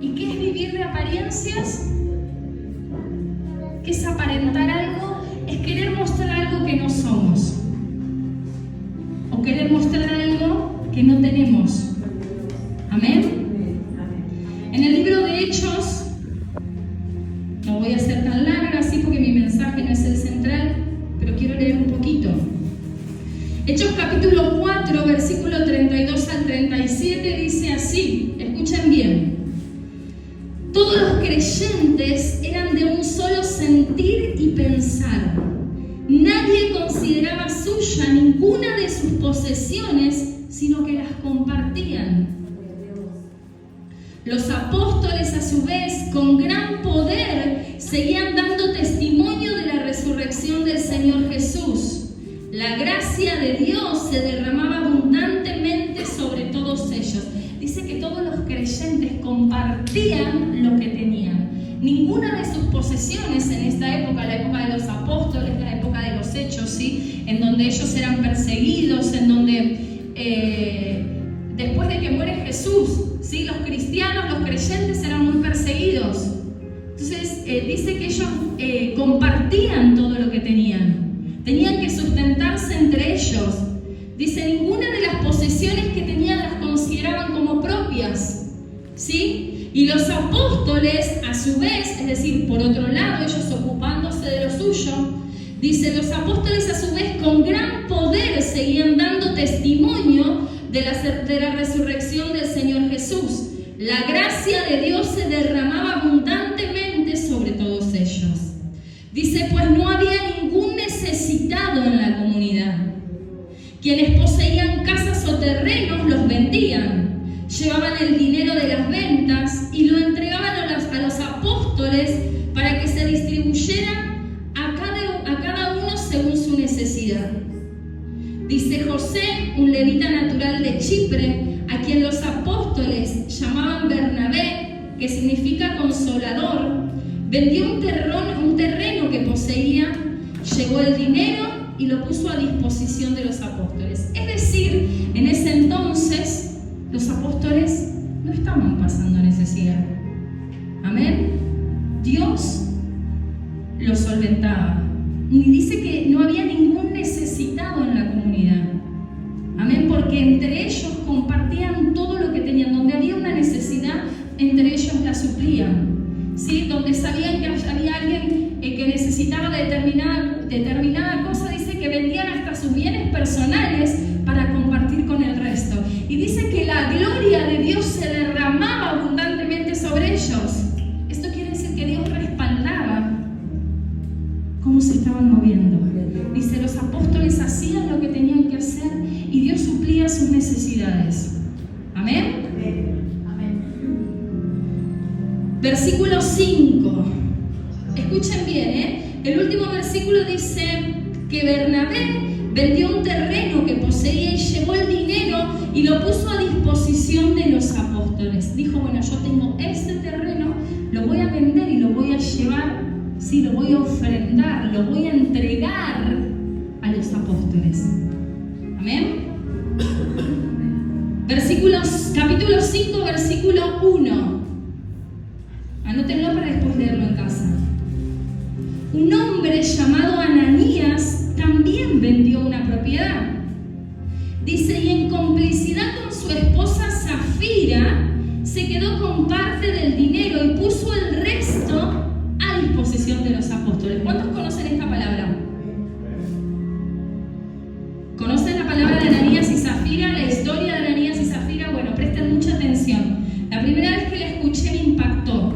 ¿Y qué es vivir de apariencias? ¿Qué es aparentar algo? Es querer mostrar algo que no somos. O querer mostrar algo que no tenemos. ¿Amén? En el libro de Hechos, no voy a ser tan larga así porque mi mensaje no es el central, pero quiero leer un poquito. Hechos capítulo 4, versículo 32 al 37 dice así, escuchen bien. Todos los creyentes eran de un solo sentir y pensar. Nadie consideraba suya ninguna de sus posesiones, sino que las compartían. Los apóstoles, a su vez, con gran poder, seguían dando testimonio de la resurrección del Señor Jesús. La gracia de Dios se derramaba abundantemente sobre todos ellos. Dice que todos los creyentes compartían lo que tenían. Ninguna de sus posesiones en esta época, la época de los apóstoles, la época de los hechos, ¿sí? En donde ellos eran perseguidos, en donde después de que muere Jesús, ¿sí? Los cristianos, los creyentes eran muy perseguidos. Entonces dice que ellos compartían todo lo que tenían. Tenían que sustentarse entre ellos. Dice, ninguna de las posesiones que tenían las consideraban como propias, ¿sí? Y los apóstoles, a su vez, es decir, por otro lado, ellos ocupándose de lo suyo, dice, los apóstoles a su vez con gran poder seguían dando testimonio de la resurrección del Señor Jesús. La gracia de Dios se derramaba abundantemente sobre todos ellos. Dice, pues no había ningún necesitado en la comunidad. Quienes poseían casas o terrenos los vendían, llevaban el dinero de las ventas y lo entregaban a los apóstoles para que se distribuyera a cada uno según su necesidad. Dice José, un levita natural de Chipre, a quien los apóstoles llamaban Bernabé, que significa consolador, vendió un terreno que poseía, llevó el dinero y lo puso a disposición de los apóstoles. Es decir, en ese entonces los apóstoles no estaban pasando necesidad. Amén. Dios los solventaba. Y dice que no había ningún necesitado en la comunidad. Amén, porque entre ellos compartían todo lo que tenían. Donde había una necesidad, entre ellos la suplían. ¿Sí? Donde sabían que había alguien que necesitaba determinada cosa, dice que vendían hasta sus bienes personales para compartir con el resto. Y dice que la gloria de Dios se derramaba abundantemente sobre ellos. Esto quiere decir que Dios respaldaba cómo se estaban moviendo. Dice, los apóstoles hacían lo que tenían que hacer y Dios suplía sus necesidades. Amén. Versículo 5. Escuchen bien, El último versículo dice que Bernabé vendió un terreno que poseía y llevó el dinero y lo puso a disposición de los apóstoles. Dijo, bueno, yo tengo este terreno, lo voy a vender y lo voy a llevar, sí, lo voy a ofrendar, lo voy a entregar a los apóstoles. Amén. Capítulo 5, versículo 1. Anótenlo para después leerlo en casa. Un hombre llamado Ananías también vendió una propiedad. Dice, y en complicidad con su esposa Zafira, se quedó con parte del dinero y puso el resto a disposición de los apóstoles. ¿Cuántos conocen esta palabra? ¿Conocen la palabra de Ananías y Zafira? La historia de Ananías y Zafira. Bueno, presten mucha atención. La primera vez que la escuché me impactó.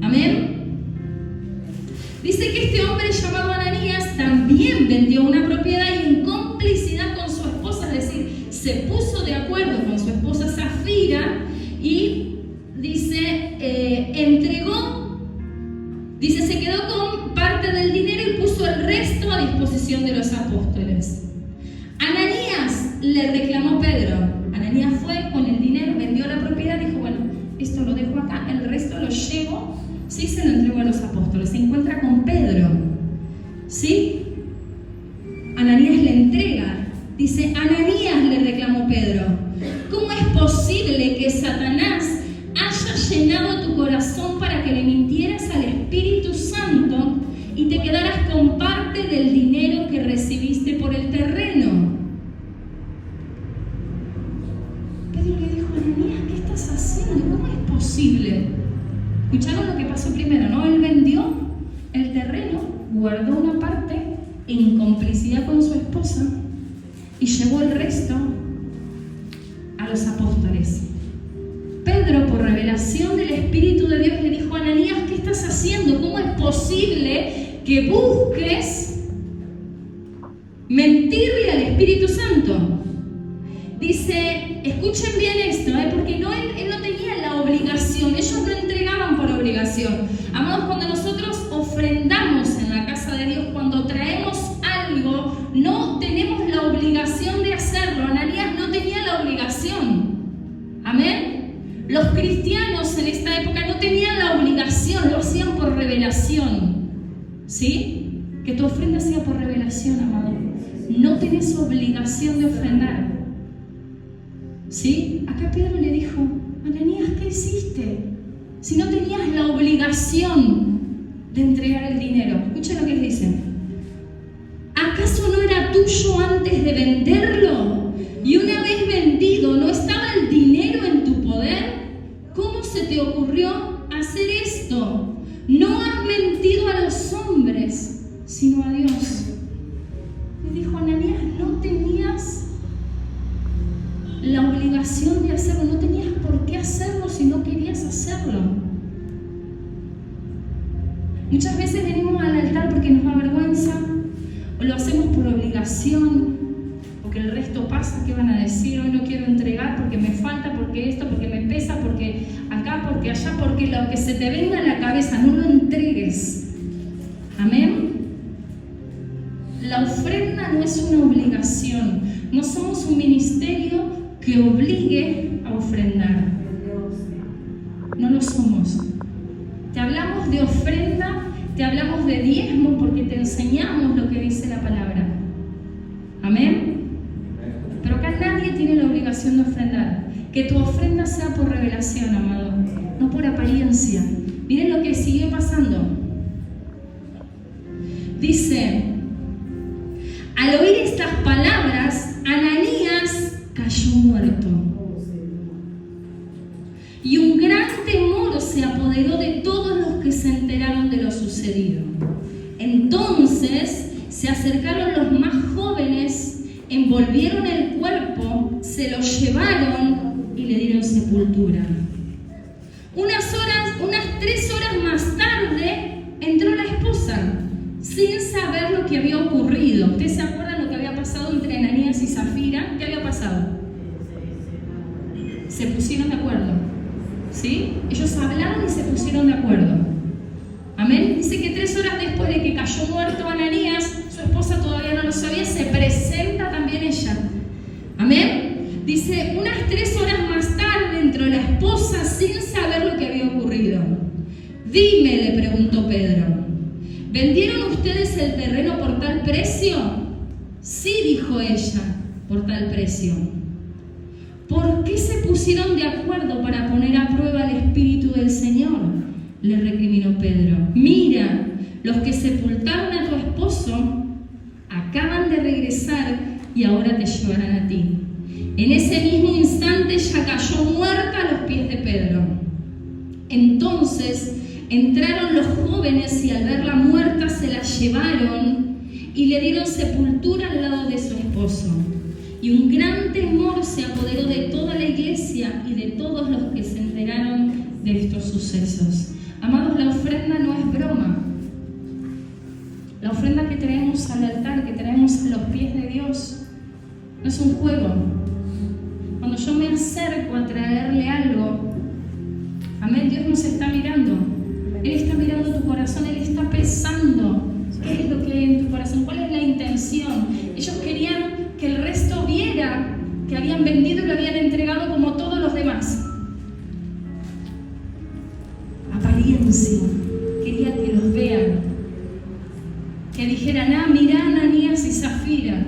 Amén. Dice que este hombre llamado Ananías también vendió una propiedad y en complicidad con su esposa, es decir, se puso de acuerdo con su esposa Zafira y dice, se quedó con parte del dinero y puso el resto a disposición de los apóstoles. Ananías le reclamó a Pedro. Ananías fue con el dinero, vendió la propiedad, dijo, bueno, esto lo dejo acá, el resto lo llevo. Sí, se lo entregó a los apóstoles. Se encuentra con Pedro. ¿Sí? Ananías le entrega. Dice, Ananías, le reclamó Pedro, ¿cómo es posible que Satanás haya llenado diciendo, ¿cómo es posible? ¿Escucharon lo que pasó primero, no? Él vendió el terreno, guardó una parte en complicidad con su esposa y llevó el resto a los apóstoles. Pedro, por revelación del Espíritu de Dios, le dijo a Ananías, ¿qué estás haciendo? ¿Cómo es posible que busques mentirle al Espíritu Santo? Dice, escuchen bien esto, porque él no tenía la obligación, ellos no entregaban por obligación. Amados, cuando nosotros ofrendamos en la casa de Dios, cuando traemos algo, no tenemos la obligación de hacerlo. Ananías no tenía la obligación. Amén. Los cristianos en esta época no tenían la obligación, lo hacían por revelación. ¿Sí? Que tu ofrenda sea por revelación, amado. No tenés obligación de ofrendar. ¿Sí? Acá Pedro le dijo, Ananías, ¿qué hiciste? Si no tenías la obligación de entregar el dinero. Escuchen lo que les dicen. ¿Acaso no era tuyo antes de venderlo? Y una vez vendido, ¿no estaba el dinero en tu poder? ¿Cómo se te ocurrió hacer esto? No has mentido a los hombres, sino a Dios. Le dijo Ananías, no tenías la obligación de hacerlo, no tenías por qué hacerlo si no querías hacerlo. Muchas veces venimos al altar porque nos da vergüenza, o lo hacemos por obligación, porque el resto pasa, ¿qué van a decir? Hoy no quiero entregar porque me falta, porque esto, porque me pesa, porque acá, porque allá, porque lo que se te venga a la cabeza, no lo entregues. Amén. La ofrenda no es una obligación, no somos un ministerio que obligue a ofrendar. No lo somos. Te hablamos de ofrenda, te hablamos de diezmo porque te enseñamos lo que dice la palabra. Amén. Pero acá nadie tiene la obligación de ofrendar. Que tu ofrenda sea por revelación, amado, no por apariencia. Miren lo que siguió pasando. Dice, al oír estas palabras, Ananías cayó muerto. Y un gran temor se apoderó de todos los que se enteraron de lo sucedido. Entonces se acercaron los más jóvenes, envolvieron el cuerpo, se lo llevaron y le dieron sepultura. Unas 3 horas más tarde entró la esposa, sin saber lo que había ocurrido. ¿Ustedes se acuerdan lo que había pasado entre Ananías y Zafira? ¿Qué había pasado? Se pusieron de acuerdo. ¿Sí? Ellos hablaron y se pusieron de acuerdo. Amén. Dice que 3 horas después de que cayó muerto Ananías, su esposa todavía no lo sabía, se presenta también ella. Amén. Dice, unas 3 horas más tarde entró la esposa sin saber lo que había ocurrido. Dime, le preguntó Pedro, ¿vendieron ustedes el terreno por tal precio? Sí, dijo ella, por tal precio. ¿Por qué se pusieron de acuerdo para poner a prueba el Espíritu del Señor? Le recriminó Pedro. Mira, los que sepultaron a tu esposo acaban de regresar y ahora te llevarán a ti. En ese mismo instante ella cayó muerta a los pies de Pedro. Entonces entraron los jóvenes y al verla muerta se la llevaron y le dieron sepultura al lado de su esposo. Y un gran temor se apoderó de toda la iglesia y de todos los que se enteraron de estos sucesos. Amados, la ofrenda no es broma. La ofrenda que traemos al altar, que traemos a los pies de Dios, no es un juego. Cuando yo me acerco a traerle algo, amén, Dios nos está mirando. Él está mirando tu corazón, Él está pesando qué es lo que hay en tu corazón, cuál es la intención. Ellos querían que el resto viera que habían vendido y lo habían entregado como todos los demás. Apariencia, quería que los vean, que dijeran, mirá Ananías y Zafira,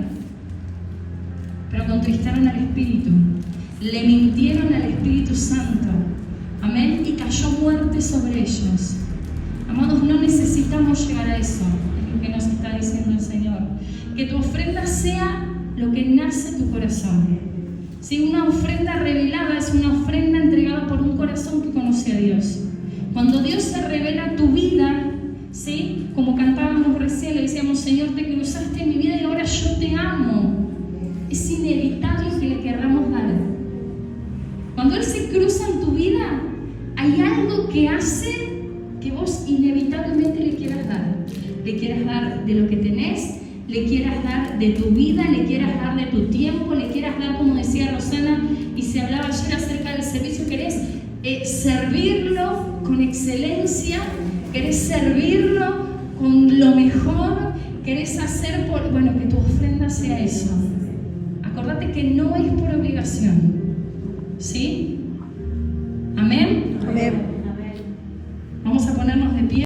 pero contristaron al Espíritu, le mintieron al Espíritu Santo, amén, y cayó muerte sobre ellos. Amados, no necesitamos llegar a eso, es lo que nos está diciendo el Señor, que tu ofrenda sea lo que nace en tu corazón. ¿Sí? Una ofrenda revelada es una ofrenda entregada por un corazón que conoce a Dios. Cuando Dios se revela a tu vida, ¿sí? Como cantábamos recién, le decíamos, Señor, te cruzaste en mi vida y ahora yo te amo. Es inevitable que le querramos dar. Cuando Él se cruza en tu vida, hay algo que hace que vos inevitablemente le quieras dar. Le quieras dar de lo que tenés, le quieras dar de tu vida, le quieras dar de tu tiempo, le quieras dar, como decía Rosana, y se hablaba ayer acerca del servicio, querés servirlo con excelencia, querés servirlo con lo mejor, querés hacer que tu ofrenda sea eso. Acordate que no es por obligación, ¿sí? Amén.